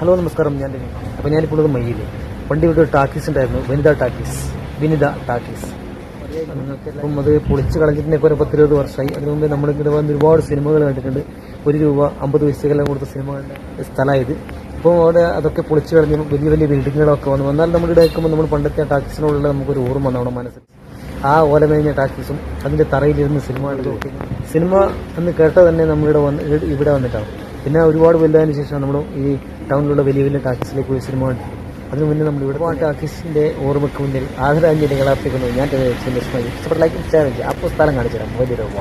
Hello നമസ്കാരം, അപ്പോൾ ഞാനിപ്പോൾ ഉള്ളത് മയ്യിൽ. പണ്ട് ഇവിടെ ഒരു ടാക്കീസ് ഉണ്ടായിരുന്നു, വിനിത ടാക്കീസ്. അപ്പം അത് പൊളിച്ച് കളഞ്ഞിട്ടുണ്ടെങ്കിൽ ഒരു 10-20 വർഷമായി. അതിനു മുമ്പേ നമ്മളിങ്ങനെ വന്ന് ഒരുപാട് സിനിമകൾ കണ്ടിട്ടുണ്ട്. ₹1 50 പൈസക്കെല്ലാം കൊടുത്ത സിനിമകളുടെ സ്ഥലമായത്. ഇപ്പോൾ അവിടെ അതൊക്കെ പൊളിച്ച് കളഞ്ഞ് വലിയ വലിയ ബിൽഡിങ്ങുകളൊക്കെ വന്നു. എന്നാൽ നമ്മളിവിടെ നിൽക്കുമ്പോൾ നമ്മൾ പണ്ടത്തെ ആ ടാക്കീസിനോടുള്ള നമുക്കൊരു ഓർമ്മ നമ്മുടെ മനസ്സിൽ. ആ ഓലമേഞ്ഞ ടാക്കീസും അതിൻ്റെ തറയിലിരുന്ന് സിനിമ എന്ന് കേട്ടാൽ തന്നെ നമ്മളിവിടെ ഇവിടെ വന്നിട്ടാണ്. പിന്നെ ഒരുപാട് വലുതായതിനു ശേഷം നമ്മൾ ഈ ടൗണിലുള്ള വലിയ വലിയ ടാക്കീസിലേക്ക് പോയി സിനിമ കണ്ടു. അതിനു മുന്നേ നമ്മൾ ഇവിടെ ടാക്കീസിൻ്റെ ഓർമ്മയ്ക്ക് മുന്നിൽ ആദരാഞ്ജലികൾ അർപ്പിക്കുന്നു. ഞാൻ ഇഷ്ടപ്പെട്ട അപ്പോൾ സ്ഥലം കാണിച്ചു തരാം. വലിയ രൂപ